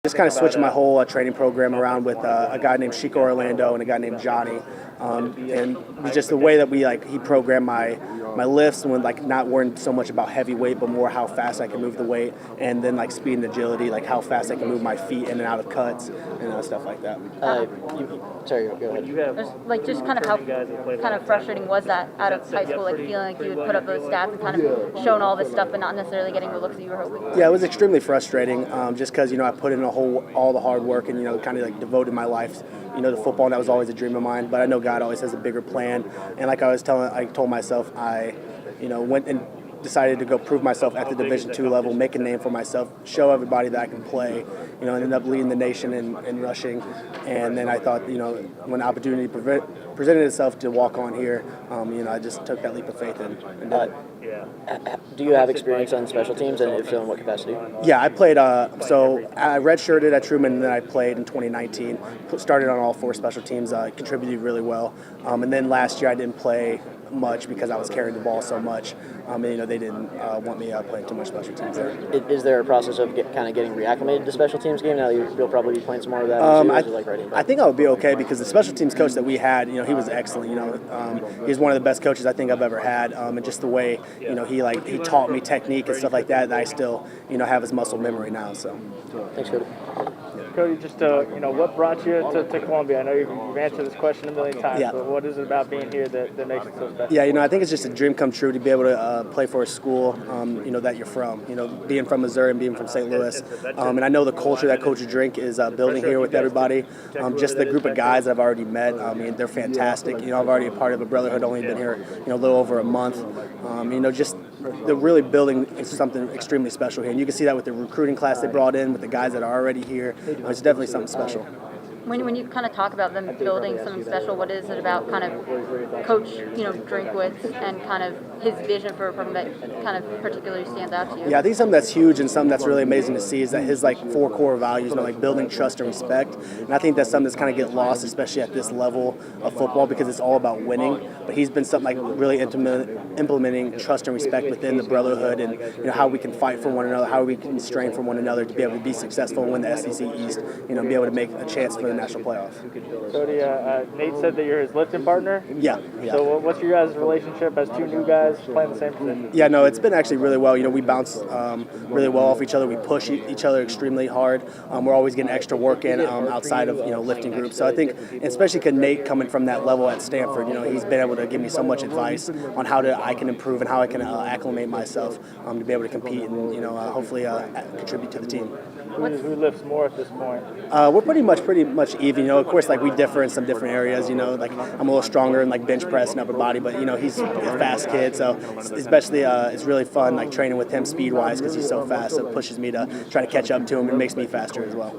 Just kind of switching my whole training program around with a guy named Chico Orlando and a guy named Johnny, and just the way that he programmed my lifts and not worrying so much about heavy weight, but more how fast I can move the weight, and then speed and agility, how fast I can move my feet in and out of cuts and stuff like that. Sorry, go ahead. Just kind of how kind of frustrating was that out of high school, feeling like you would put up those stats and kind of showing all this stuff, but not necessarily getting the looks that you were hoping. Yeah, it was extremely frustrating, just because I put in all the hard work and kind of devoted my life to football, and that was always a dream of mine. But I know God always has a bigger plan, and I told myself I went and decided to go prove myself at the Division II level, make a name for myself, show everybody that I can play, and ended up leading the nation in rushing. And then I thought, when the opportunity presented itself to walk on here, I just took that leap of faith and did it. Do you have experience on special teams, and if so, in what capacity? Yeah, I played. So I redshirted at Truman, and then I played in 2019. Started on all 4 special teams. Contributed really well. And then last year I didn't play much because I was carrying the ball so much. They didn't want me playing too much special teams there. Is there a process of kind of getting reacclimated to special teams game? Now you'll probably be playing some more of that. I think I would be okay because the special teams coach that we had, he was excellent. He's one of the best coaches I think I've ever had, and just the way he taught me technique and stuff like that. That I still have his muscle memory now. So thanks, Cody. Cody, just what brought you to Columbia? I know you've answered this question a million times, but what is it about being here that makes it so special? Yeah, I think it's just a dream come true to be able to play for a school, that you're from. Being from Missouri and being from St. Louis, and I know the culture that Coach Drink is building here with everybody. Just the group of guys I've already met. They're fantastic. I've already a part of a brotherhood. Only been here, a little over a month. Just they're really building something extremely special here, and you can see that with the recruiting class they brought in, with the guys that are already here. It's definitely something special. When you kind of talk about them building something special, what is it about kind of Coach Drinkwitz and kind of his vision for a program that kind of particularly stands out to you? Yeah, I think something that's huge and something that's really amazing to see is that his 4 core values, building trust and respect. And I think that's something that's kind of get lost, especially at this level of football, because it's all about winning. But he's been something really implementing trust and respect within the brotherhood, and how we can fight for one another, how we can strain for one another to be able to be successful and win the SEC East, be able to make a chance for the national playoff. Cody, Nate said that you're his lifting partner. Yeah. So what's your guys' relationship as 2 new guys playing the same position? Yeah, no, it's been actually really well. We bounce really well off each other. We push each other extremely hard. We're always getting extra work in outside of lifting groups. So I think, especially Nate coming from that level at Stanford, he's been able to give me so much advice on how I can improve and how I can acclimate myself to be able to compete and hopefully contribute to the team. Who lifts more at this point? We're pretty much even. Of course, we differ in some different areas. I'm a little stronger in bench press and upper body, but he's a fast kid, so especially it's really fun training with him speed wise because he's so fast. So it pushes me to try to catch up to him and makes me faster as well.